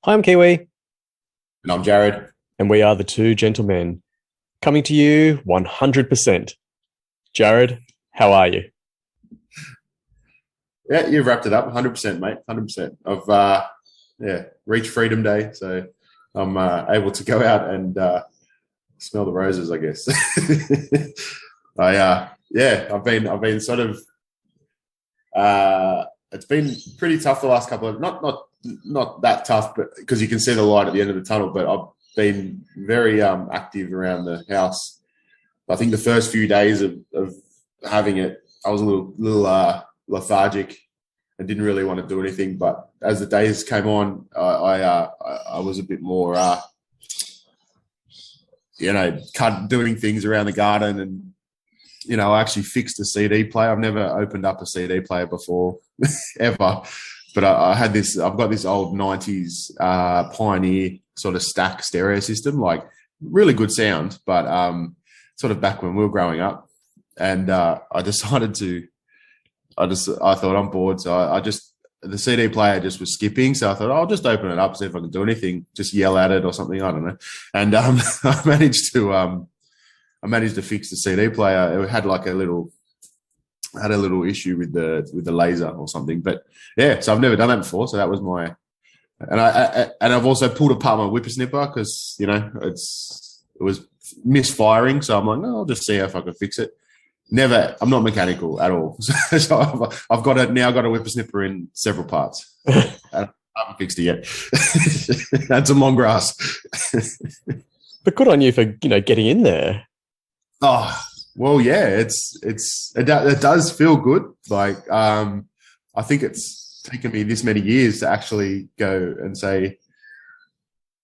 Hi, I'm Kiwi, And I'm Jared. and we are the two gentlemen coming to you 100%. Jared, how are you? Yeah, you've wrapped it up 100%, mate. 100%. I've reached Freedom Day, so I'm able to go out and smell the roses, I guess. I've been sort of it's been pretty tough the last couple of not that tough, but because you can see the light at the end of the tunnel. But I've been very active around the house. I think the first few days of having it, I was a little lethargic and didn't really want to do anything. But as the days came on, I was a bit more, doing things around the garden, and I actually fixed a CD player. I've never opened up a CD player before, ever. But I've got this old 90s Pioneer sort of stack stereo system, like really good sound, but sort of back when we were growing up. And I thought I'm bored. So the CD player just was skipping. So I thought, I'll just open it up, see if I can do anything, just yell at it or something. I don't know. And I managed to fix the CD player. It had like a little issue with the laser or something. But yeah, so I've never done that before. So that was and I've also pulled apart my whippersnipper because, it was misfiring. So I'm like, no, I'll just see if I can fix it. I'm not mechanical at all. So I've got a whippersnipper in several parts. I haven't fixed it yet. That's some long grass. But good on you for, getting in there. Oh, well, yeah, it does feel good. Like, I think it's taken me this many years to actually go and say,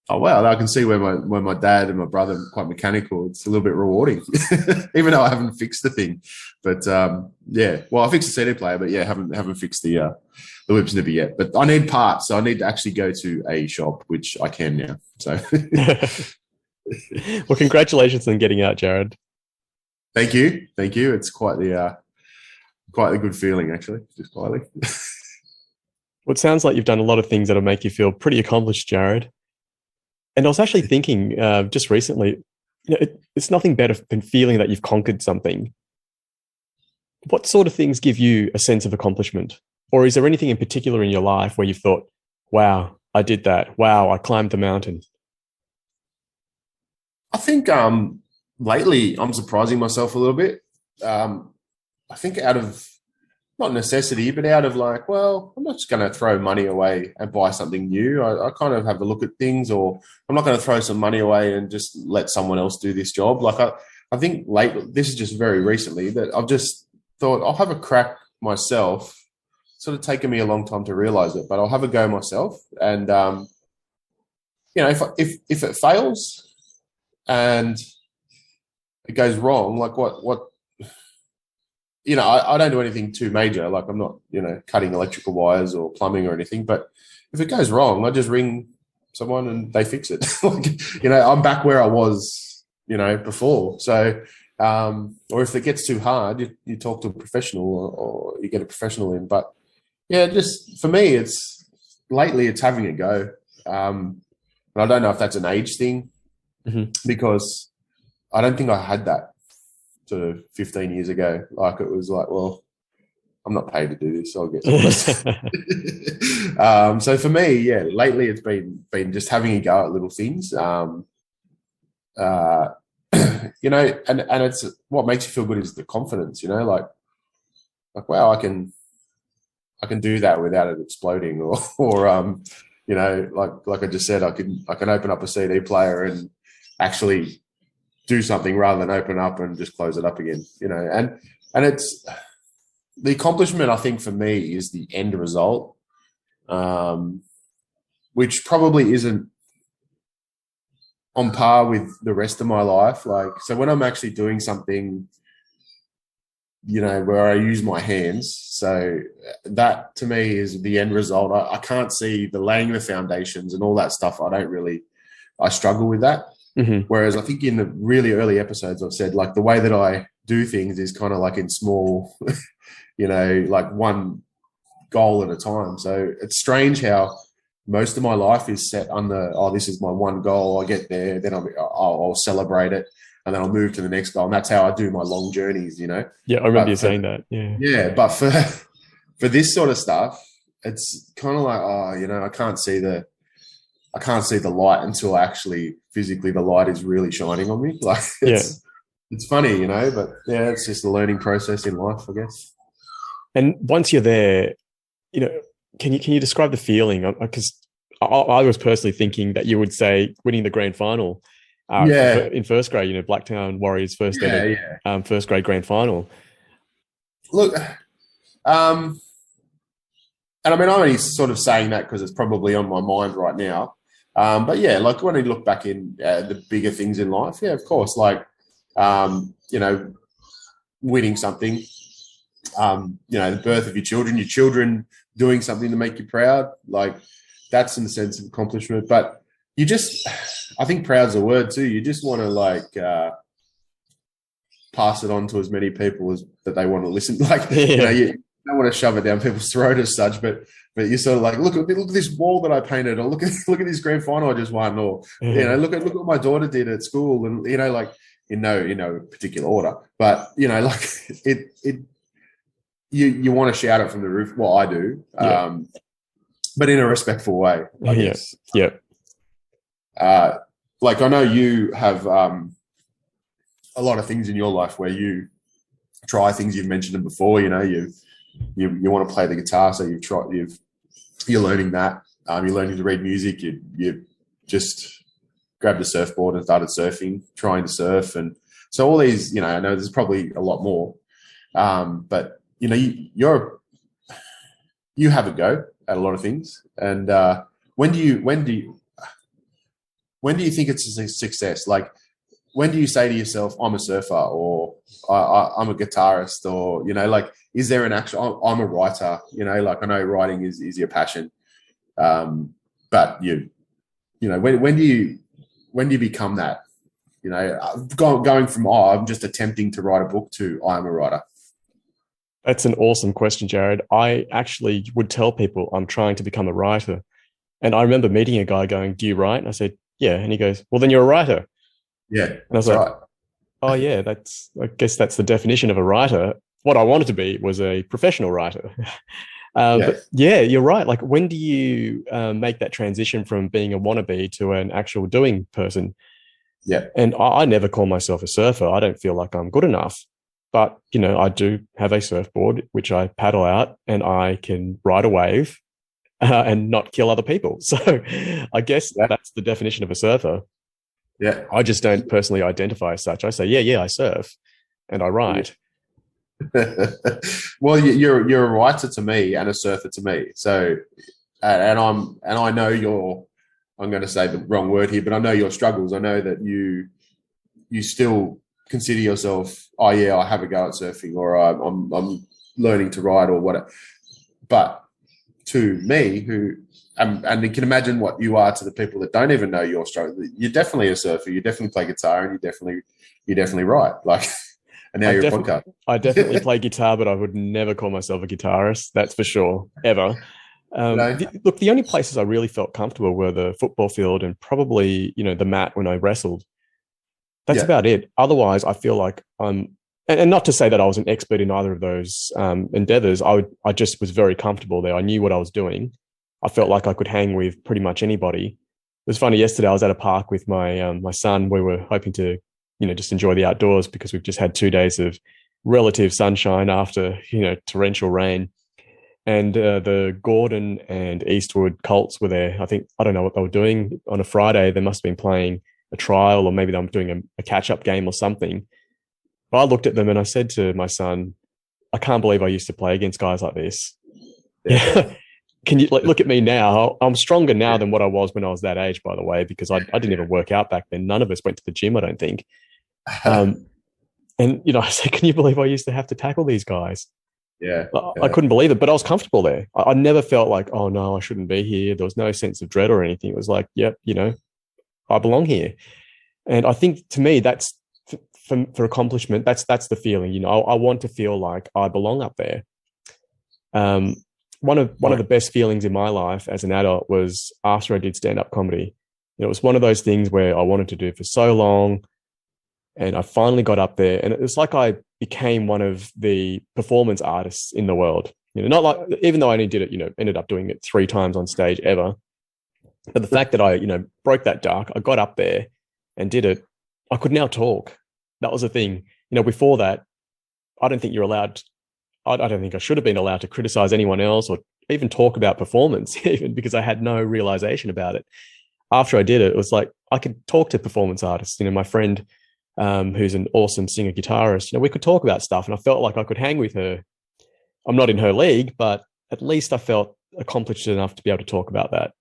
oh, wow, I can see where my dad and my brother are quite mechanical. It's a little bit rewarding, even though I haven't fixed the thing. But I fixed the CD player, but yeah, haven't fixed the whip snipper yet. But I need parts, so I need to actually go to a shop, which I can now. So, Well, congratulations on getting out, Jared. thank you. It's quite the good feeling, actually, just quietly. Well, it sounds like you've done a lot of things that'll make you feel pretty accomplished, Jared. And I was actually thinking just recently, it's nothing better than feeling that you've conquered something. What sort of things give you a sense of accomplishment? Or is there anything in particular in your life where you've thought, wow, I did that. Wow, I climbed the mountain. I think lately I'm surprising myself a little bit. I think out of not necessity, but out of like, well, I'm not just going to throw money away and buy something new. I kind of have a look at things, or I'm not going to throw some money away and just let someone else do this job. Like I think this is just very recently that I've just thought I'll have a crack myself. Sort of taken me a long time to realize it, but I'll have a go myself. And, if it fails and it goes wrong, like what, I don't do anything too major. Like I'm not, cutting electrical wires or plumbing or anything. But if it goes wrong, I just ring someone and they fix it. I'm back where I was, before. So, or if it gets too hard, you talk to a professional or you get a professional in. But yeah, just for me, lately it's having a go. And I don't know if that's an age thing, because I don't think I had that sort of 15 years ago. Like it was like, well, I'm not paid to do this, so I'll get some. So for me, yeah, lately it's been just having a go at little things. And it's what makes you feel good is the confidence, like wow, I can do that without it exploding, or like I just said, I can open up a CD player and actually do something rather than open up and just close it up again, and it's the accomplishment. I think for me is the end result, which probably isn't on par with the rest of my life. Like, so when I'm actually doing something, where I use my hands, so that to me is the end result. I can't see the laying the foundations and all that stuff. I struggle with that. Mm-hmm. Whereas I think in the really early episodes, I've said like the way that I do things is kind of like in small, like one goal at a time. So it's strange how most of my life is set on this is my one goal. I get there, then I'll celebrate it, and then I'll move to the next goal. And that's how I do my long journeys, you know? Yeah, I remember you saying that. Yeah. Yeah. But for this sort of stuff, it's kind of like, oh, you know, I can't see the light until actually physically the light is really shining on me. Like it's funny, you know, but yeah, it's just a learning process in life, I guess. And once you're there, you know, can you describe the feeling? Because I was personally thinking that you would say winning the grand final in first grade, you know, Blacktown Warriors first ever first grade grand final. Look, and I mean, I'm only sort of saying that because it's probably on my mind right now. But yeah, like when I look back in the bigger things in life, yeah, of course, like, you know, winning something, you know, the birth of your children doing something to make you proud, like that's in the sense of accomplishment. But you just, I think proud's a word too. You just want to like pass it on to as many people as that they want to listen. Like, you know, you don't want to shove it down people's throat as such, but you're sort of like, look at this wall that I painted, or look at this grand final I just won, or you know, look at what my daughter did at school, and you know, like in no particular order, but you know, like you want to shout it from the roof. Well, I do, but in a respectful way, I guess. Yeah. Like I know you have a lot of things in your life where you try things. You've mentioned them before. You know, you want to play the guitar, so you're learning that. You're learning to read music. You just grabbed a surfboard and started surfing, trying to surf, and so all these. You know, I know there's probably a lot more, but you know, you have a go at a lot of things. And when do you think it's a success? Like, when do you say to yourself, I'm a surfer, or I'm a guitarist, or, you know, like, is there an actual, I'm a writer, you know, like I know writing is your passion. But you know, when do you become that, you know, going from, I'm just attempting to write a book to I'm a writer? That's an awesome question, Jarad. I actually would tell people I'm trying to become a writer. And I remember meeting a guy going, do you write? And I said, yeah. And he goes, well, then you're a writer. Yeah. And I was like, right. Oh yeah, I guess that's the definition of a writer. What I wanted to be was a professional writer. But yeah, you're right. Like, when do you make that transition from being a wannabe to an actual doing person? Yeah. And I never call myself a surfer. I don't feel like I'm good enough. But, you know, I do have a surfboard, which I paddle out, and I can ride a wave and not kill other people. So I guess that's the definition of a surfer. Yeah. I just don't personally identify as such. I say, yeah, I surf and I write. Well, you're a writer to me and a surfer to me. So, and I know I'm going to say the wrong word here, but I know your struggles. I know that you still consider yourself, oh yeah, I have a go at surfing, or I'm learning to ride, or whatever. But to me, who and you can imagine what you are to the people that don't even know your struggle. You're definitely a surfer. You definitely play guitar, and you definitely write. Like, and now you're a podcast. I definitely play guitar, but I would never call myself a guitarist. That's for sure, ever. Look, the only places I really felt comfortable were the football field and probably, you know, the mat when I wrestled. That's about it. Otherwise, I feel like and not to say that I was an expert in either of those endeavors. I just was very comfortable there. I knew what I was doing. I felt like I could hang with pretty much anybody. It was funny. Yesterday, I was at a park with my my son. We were hoping to, you know, just enjoy the outdoors because we've just had 2 days of relative sunshine after, you know, torrential rain. And the Gordon and Eastwood Colts were there. I don't know what they were doing on a Friday. They must have been playing a trial, or maybe they were doing a catch-up game or something. But I looked at them and I said to my son, I can't believe I used to play against guys like this. Yeah. Can you look at me now? I'm stronger now than what I was when I was that age, by the way, because I didn't even work out back then. None of us went to the gym, I don't think. And, you know, I said, can you believe I used to have to tackle these guys? Yeah. I couldn't believe it, but I was comfortable there. I never felt like, oh no, I shouldn't be here. There was no sense of dread or anything. It was like, yep, you know, I belong here. And I think, to me, that's for accomplishment. That's the feeling, you know, I want to feel like I belong up there. one of the best feelings in my life as an adult was after I did stand-up comedy. It was one of those things where I wanted to do for so long, and I finally got up there, and it was like I became one of the performance artists in the world. Not like, even though I only did it, ended up doing it 3 times on stage ever. But the fact that I, broke that duck, I got up there and did it, I could now talk. That was the thing. Before that, I don't think you're allowed. I don't think I should have been allowed to criticize anyone else or even talk about performance, even because I had no realization about it. After I did it, it was like I could talk to performance artists. My friend, who's an awesome singer guitarist, we could talk about stuff, and I felt like I could hang with her. I'm not in her league, but at least I felt accomplished enough to be able to talk about that.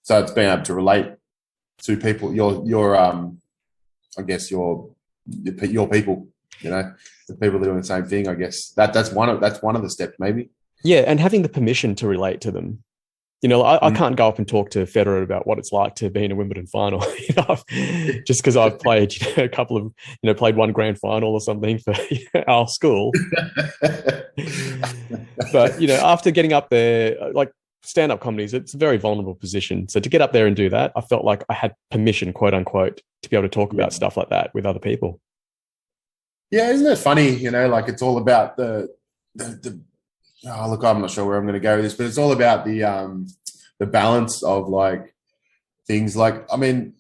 So it's being able to relate to people, your I guess your people, the people that are doing the same thing. I guess that's one of the steps, maybe. Yeah, and having the permission to relate to them. I can't go up and talk to Federer about what it's like to be in a Wimbledon final, just because I've played a couple of, played one grand final or something for our school. But, after getting up there, like stand-up comedies, it's a very vulnerable position. So to get up there and do that, I felt like I had permission, quote unquote, to be able to talk about stuff like that with other people. Yeah, isn't it funny? Like it's all about the oh, look, I'm not sure where I'm going to go with this, but it's all about the balance of like things like, I mean,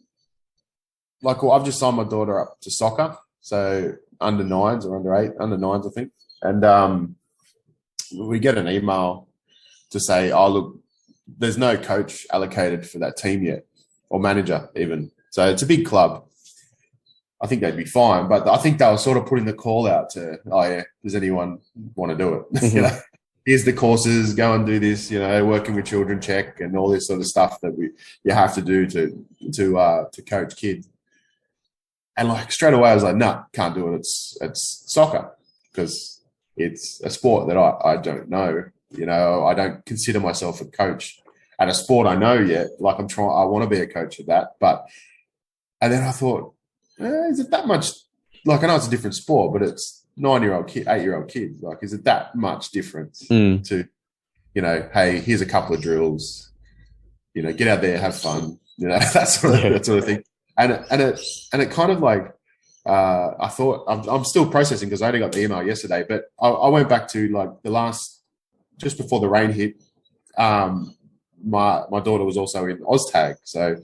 like, well, I've just signed my daughter up to soccer. So under 9s or under 9s, I think. And we get an email to say, oh, look, there's no coach allocated for that team yet, or manager even. So it's a big club. I think they'd be fine, but I think they were sort of putting the call out to, oh yeah, does anyone want to do it? Mm-hmm. Here's the courses, go and do this, working with children check and all this sort of stuff that you have to do to coach kids. And like straight away I was like, no, can't do it. It's soccer, because it's a sport that I don't know. I don't consider myself a coach at a sport I know yet. Like I want to be a coach of that. And then I thought, is it that much? Like I know it's a different sport, but it's 9-year-old kid, 8-year-old kids. Like, is it that much difference to, hey, here's a couple of drills, get out there, have fun, that sort of thing. And it kind of like, I thought I'm still processing because I only got the email yesterday, but I went back to like just before the rain hit. My daughter was also in OzTag, so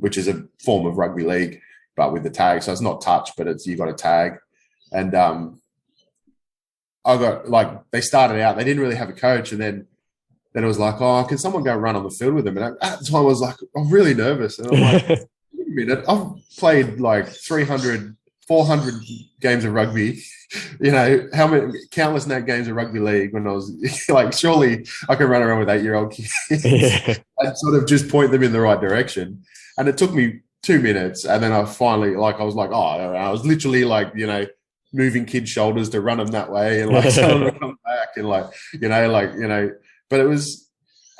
which is a form of rugby league, but with the tag. So it's not touch, but you got a tag. And I got like, they started out, they didn't really have a coach, and then it was like, oh, can someone go run on the field with them? And at the time I was like, I'm really nervous. And I'm like, wait a minute, I've played like 300, 400 games of rugby, how many countless games of rugby league when I was like, surely I can run around with 8-year-old kids and sort of just point them in the right direction. And it took me 2 minutes. And then I finally, like, I was like, oh, I was literally like, moving kids' shoulders to run them that way and like telling them to come back and but it was,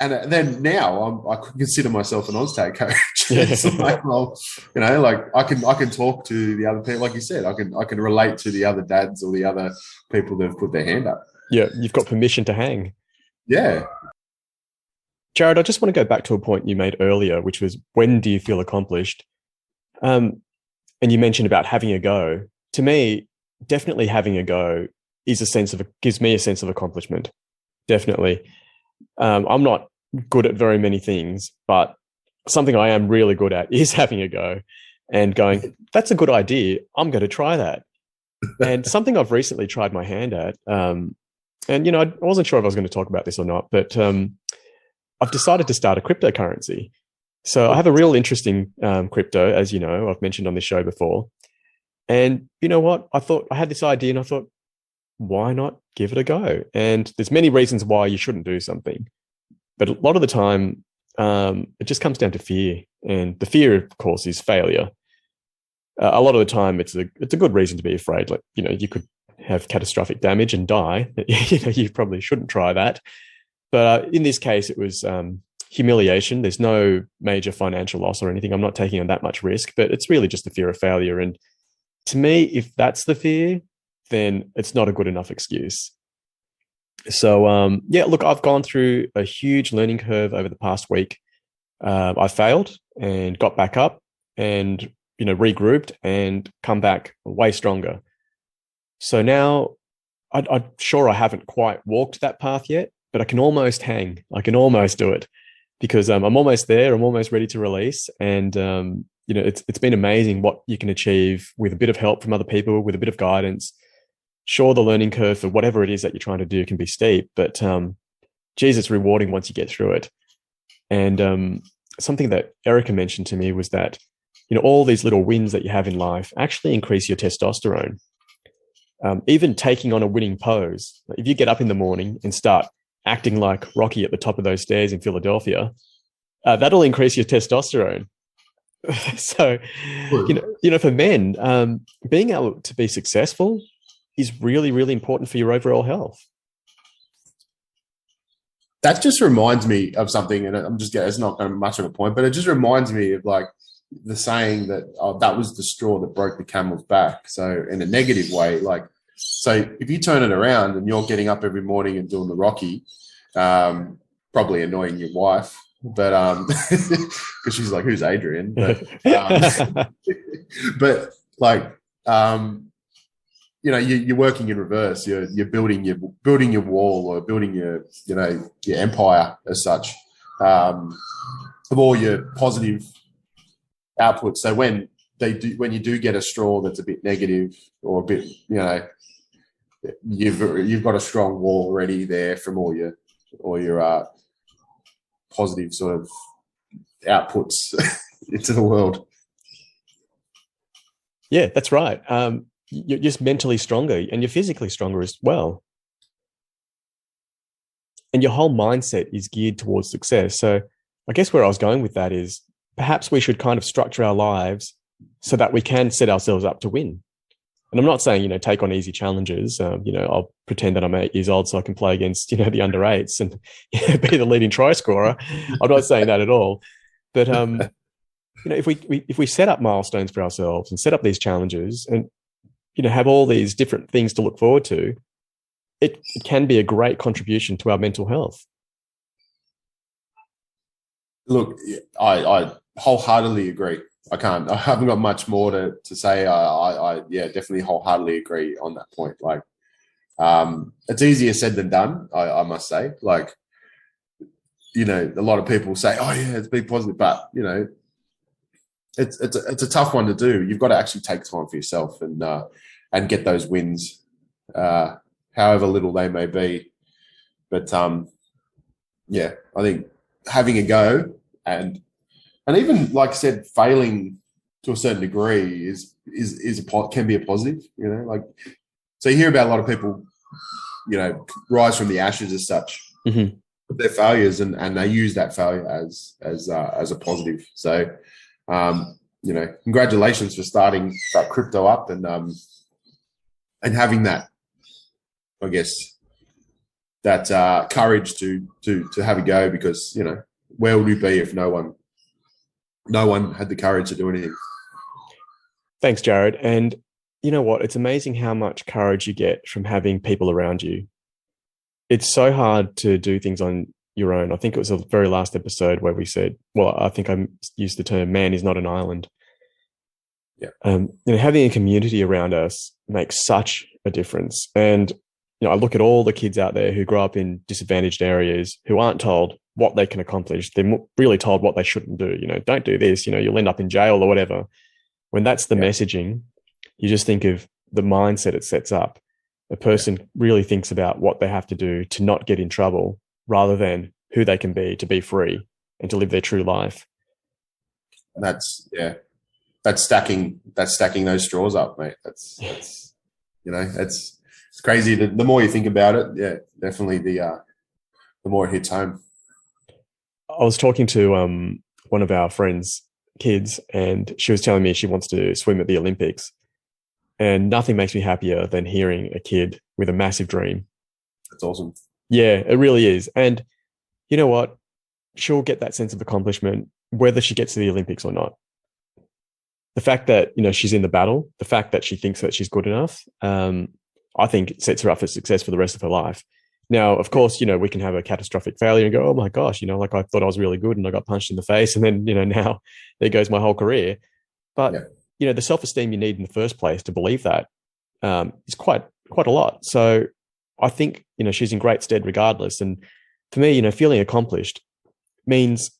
and then now I could consider myself an OzTag coach. It's like, well, like I can talk to the other people, like you said, I can relate to the other dads or the other people that have put their hand up. Yeah, you've got permission to hang. Yeah. Jarad, I just want to go back to a point you made earlier, which was, when do you feel accomplished? And you mentioned about having a go. To me, definitely having a go gives me a sense of accomplishment. Definitely. I'm not good at very many things, but something I am really good at is having a go and going, that's a good idea, I'm going to try that. And something I've recently tried my hand at, and I wasn't sure if I was going to talk about this or not, but I've decided to start a cryptocurrency. So I have a real interesting crypto, as you know, I've mentioned on this show before. And you know what? I had this idea and I thought, why not give it a go? And there's many reasons why you shouldn't do something. But a lot of the time, it just comes down to fear. And the fear, of course, is failure. A lot of the time, it's a good reason to be afraid. Like, you could have catastrophic damage and die. You probably shouldn't try that. But in this case, it was humiliation. There's no major financial loss or anything. I'm not taking on that much risk, but it's really just the fear of failure. And to me, if that's the fear, then it's not a good enough excuse. So yeah, look, I've gone through a huge learning curve over the past week. I failed and got back up and regrouped and come back way stronger. So now I'm sure I haven't quite walked that path yet, but I can almost hang. I can almost do it because I'm almost there. I'm almost ready to release, and it's been amazing what you can achieve with a bit of help from other people, with a bit of guidance. Sure, the learning curve for whatever it is that you're trying to do can be steep, but geez, it's rewarding once you get through it. And something that Erica mentioned to me was that all these little wins that you have in life actually increase your testosterone. Even taking on a winning pose, if you get up in the morning and start acting like Rocky at the top of those stairs in Philadelphia, that'll increase your testosterone. So, for men, being able to be successful is really, really important for your overall health. That just reminds me of something, and it's not going to be much of a point, but it just reminds me of like the saying that that was the straw that broke the camel's back. So in a negative way, like, so if you turn it around and you're getting up every morning and doing the Rocky, probably annoying your wife, but because she's like, who's Adrian? But like, you're working in reverse. You're building your wall, or building your empire as such, of all your positive outputs. So when you do get a straw that's a bit negative, or a bit, you've got a strong wall already there from all your positive sort of outputs into the world. Yeah, that's right. You're just mentally stronger, and you're physically stronger as well. And your whole mindset is geared towards success. So I guess where I was going with that is perhaps we should kind of structure our lives so that we can set ourselves up to win. And I'm not saying, take on easy challenges. I'll pretend that I'm 8 years old so I can play against, the under eights and be the leading try scorer. I'm not saying that at all. But, if we set up milestones for ourselves and set up these challenges and, have all these different things to look forward to, it can be a great contribution to our mental health. Look, I wholeheartedly agree. I haven't got much more to say. I definitely wholeheartedly agree on that point. Like, it's easier said than done, I must say. Like, a lot of people say, oh yeah, it's be positive, but it's a tough one to do. You've got to actually take time for yourself and get those wins, however little they may be. But I think having a go and even, like I said, failing to a certain degree can be a positive. Like, so you hear about a lot of people, rise from the ashes as such. Mm-hmm. Their failures, and they use that failure as a positive. So, congratulations for starting that crypto up and having that, I guess, that courage to have a go, because where would we be if no one had the courage to do anything? Thanks, Jarad. And you know what? It's amazing how much courage you get from having people around you. It's so hard to do things on your own. I think it was the very last episode where we said, well, I think I used the term, man is not an island. Yeah. Having a community around us makes such a difference. And, I look at all the kids out there who grow up in disadvantaged areas who aren't told what they can accomplish. They're really told what they shouldn't do. Don't do this, you'll end up in jail or whatever. When that's the messaging, you just think of the mindset it sets up. A person really thinks about what they have to do to not get in trouble, rather than who they can be to be free and to live their true life. That's stacking those straws up, mate. That's it's crazy. The more you think about it, definitely the more it hits home. I was talking to one of our friends' kids, and she was telling me she wants to swim at the Olympics. And nothing makes me happier than hearing a kid with a massive dream. That's awesome. Yeah, it really is. And you know what? She'll get that sense of accomplishment whether she gets to the Olympics or not. The fact that, she's in the battle, the fact that she thinks that she's good enough, I think it sets her up for success for the rest of her life. Now, of course, we can have a catastrophic failure and go, oh my gosh, like I thought I was really good and I got punched in the face. And then, now there goes my whole career. But, Yeah. the self-esteem you need in the first place to believe that is quite a lot. So I think, she's in great stead regardless. And for me, feeling accomplished means,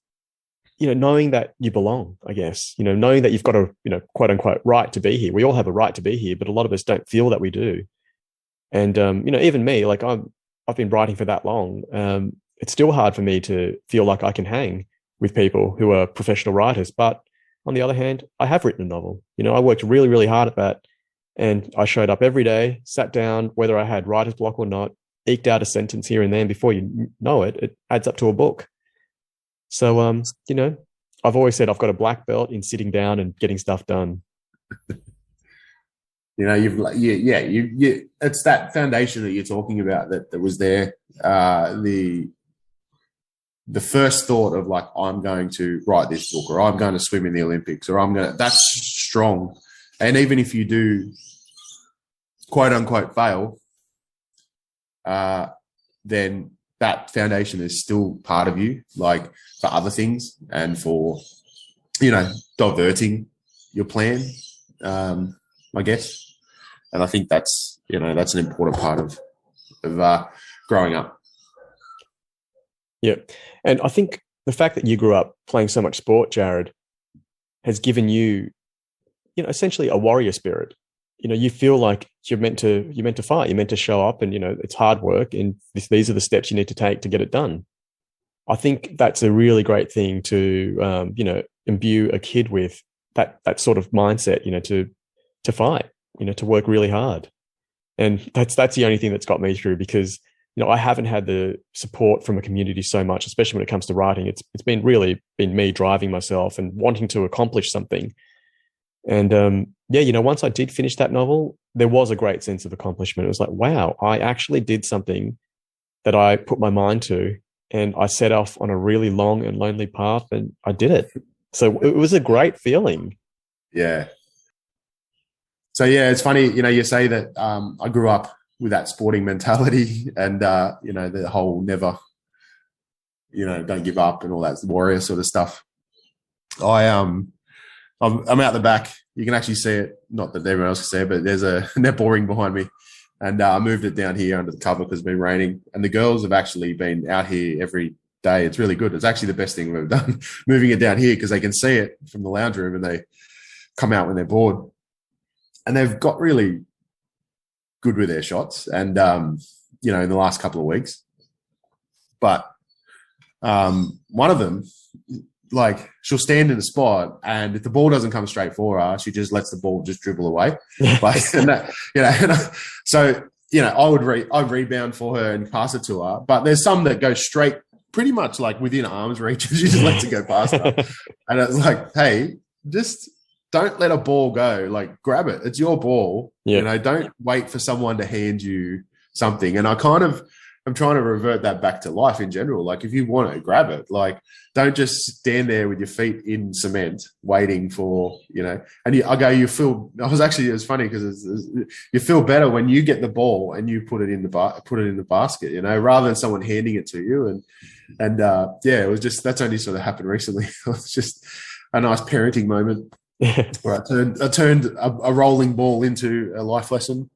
knowing that you belong, I guess, knowing that you've got a, quote unquote, right to be here. We all have a right to be here, but a lot of us don't feel that we do. And, even me, like I've been writing for that long. It's still hard for me to feel like I can hang with people who are professional writers. But on the other hand, I have written a novel. I worked really, really hard at that. And I showed up every day, sat down, whether I had writer's block or not, eked out a sentence here and there. And before you know it, it adds up to a book. So, I've always said I've got a black belt in sitting down and getting stuff done. It's that foundation that you're talking about that was there. The first thought of like, I'm going to write this book, or I'm going to swim in the Olympics, or that's strong. And even if you do quote unquote fail, then that foundation is still part of you, like for other things and for, diverting your plan, I guess. And I think that's an important part of growing up. Yeah. And I think the fact that you grew up playing so much sport, Jarad, has given you, essentially a warrior spirit. You feel like you're meant to fight, you're meant to show up, and, it's hard work, and these are the steps you need to take to get it done. I think that's a really great thing to, imbue a kid with that sort of mindset, to fight, to work really hard. And that's the only thing that's got me through, because, I haven't had the support from a community so much, especially when it comes to writing. It's been me driving myself and wanting to accomplish something. And once I did finish that novel, there was a great sense of accomplishment. It was like, wow, I actually did something that I put my mind to, and I set off on a really long and lonely path, and I did it. So it was a great feeling. Yeah. So yeah, it's funny, you say that I grew up with that sporting mentality, and the whole never, don't give up and all that warrior sort of stuff. I'm out the back. You can actually see it. Not that everyone else can see it, but there's a netball ring behind me. And I moved it down here under the cover because it's been raining. And the girls have actually been out here every day. It's really good. It's actually the best thing we've ever done, moving it down here, because they can see it from the lounge room and they come out when they're bored. And they've got really good with their shots. And, in the last couple of weeks. But one of them, like, she'll stand in a spot, and if the ball doesn't come straight for her, she just lets the ball just dribble away. Like, and that, so, I'd rebound for her and pass it to her. But there's some that go straight, pretty much like within arm's reach, and she just lets it go past her. And it's like, hey, just don't let a ball go. Like, grab it. It's your ball. Yeah. Don't wait for someone to hand you something. And I'm trying to revert that back to life in general. Like, if you want to grab it, like, don't just stand there with your feet in cement waiting for, and it was funny because you feel better when you get the ball and you put it in the basket, rather than someone handing it to you. And it was just, that's only sort of happened recently. It was just a nice parenting moment where I turned a rolling ball into a life lesson.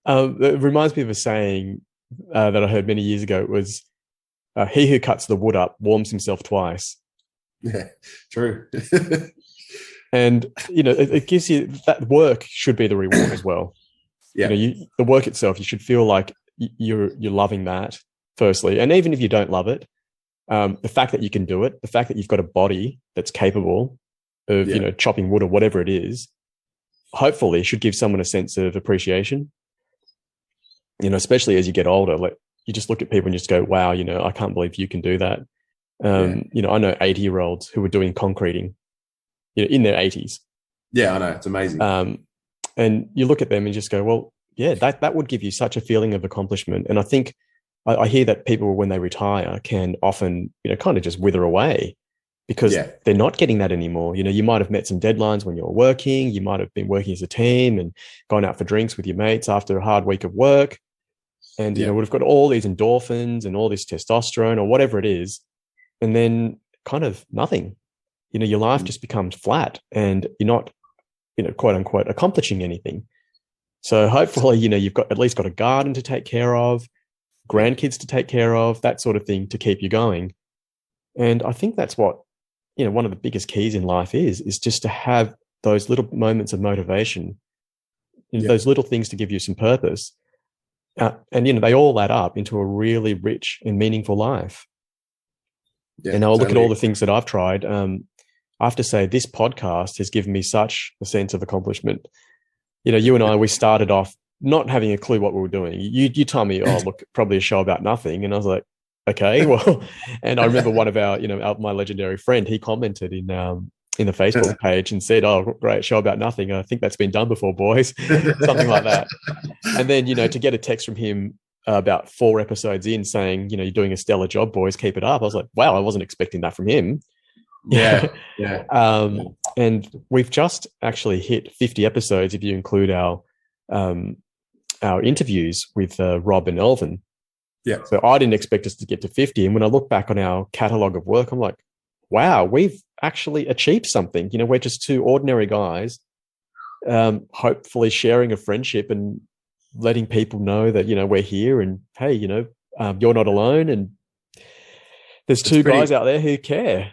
It reminds me of a saying that I heard many years ago. It was, he who cuts the wood up warms himself twice. Yeah, true. And, it gives you, that work should be the reward as well. Yeah. The work itself, you should feel like you're loving that, firstly. And even if you don't love it, the fact that you can do it, the fact that you've got a body that's capable of, chopping wood or whatever it is, hopefully should give someone a sense of appreciation. Especially as you get older, like, you just look at people and just go, wow, I can't believe you can do that. I know 80-year-olds who are doing concreting, in their 80s. Yeah, I know. It's amazing. And you look at them and just go, well, yeah, that would give you such a feeling of accomplishment. And I think I hear that people, when they retire, can often, kind of just wither away because they're not getting that anymore. You might have met some deadlines when you're working. You might have been working as a team and gone out for drinks with your mates after a hard week of work. And, Yeah. we've got all these endorphins and all this testosterone or whatever it is. And then kind of nothing, your life just becomes flat and you're not, quote unquote, accomplishing anything. So hopefully, you've got at least got a garden to take care of, grandkids to take care of, that sort of thing to keep you going. And I think that's what, one of the biggest keys in life is just to have those little moments of motivation, those little things to give you some purpose. And, they all add up into a really rich and meaningful life. Yeah, and I'll look at totally. all the things that I've tried. I have to say this podcast has given me such a sense of accomplishment. You and I, we started off not having a clue what we were doing. You told me, oh, look, probably a show about nothing. And I was like, okay, well, and I remember one of our, my legendary friend, he commented in the Facebook page and said, oh, great, show about nothing. I think that's been done before, boys, something like that. And then, to get a text from him about 4 episodes in saying, you're doing a stellar job, boys, keep it up. I was like, wow, I wasn't expecting that from him. Yeah. And we've just actually hit 50 episodes if you include our interviews with Rob and Elvin. Yeah. So I didn't expect us to get to 50. And when I look back on our catalog of work, I'm like, wow, we've actually achieved something. We're just 2 ordinary guys, hopefully sharing a friendship and letting people know that, we're here and, hey, you're not alone. And there's 2 guys out there who care.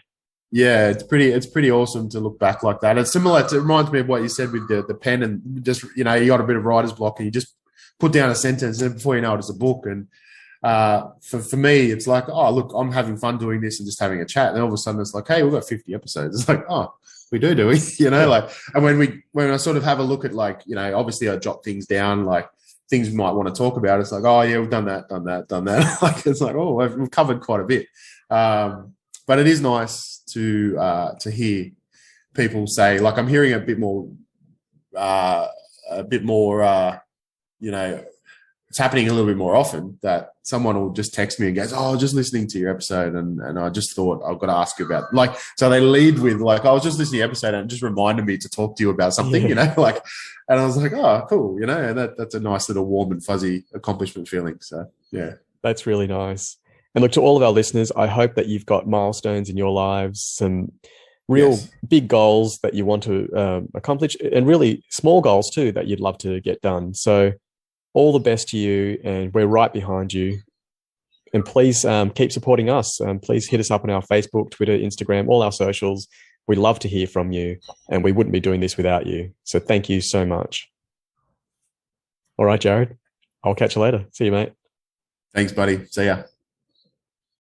Yeah, it's pretty awesome to look back like that. It's similar. It reminds me of what you said with the pen, and just you got a bit of writer's block, and you just put down a sentence, and before you know it, it's a book. And for me, it's like, oh, look, I'm having fun doing this and just having a chat, and then all of a sudden it's like, hey, we've got 50 episodes. It's like, oh, we do we? Like, and when I sort of have a look at, like, obviously I jot things down, like things we might want to talk about. It's like, oh yeah, we've done that. Like, it's like, oh, we've covered quite a bit. But it is nice to hear people say, like, I'm hearing a bit more, it's happening a little bit more often that someone will just text me and goes, oh, just listening to your episode. And I just thought I've got to ask you about, like, so they lead with, like, I was just listening to the episode and it just reminded me to talk to you about something, like, and I was like, oh, cool. And that's a nice little warm and fuzzy accomplishment feeling. So, yeah. That's really nice. And look, to all of our listeners, I hope that you've got milestones in your lives, some real big goals that you want to accomplish, and really small goals too that you'd love to get done. So all the best to you, and we're right behind you. And please keep supporting us. Please hit us up on our Facebook, Twitter, Instagram, all our socials. We'd love to hear from you, and we wouldn't be doing this without you. So thank you so much. All right, Jarad, I'll catch you later. See you, mate. Thanks, buddy. See ya.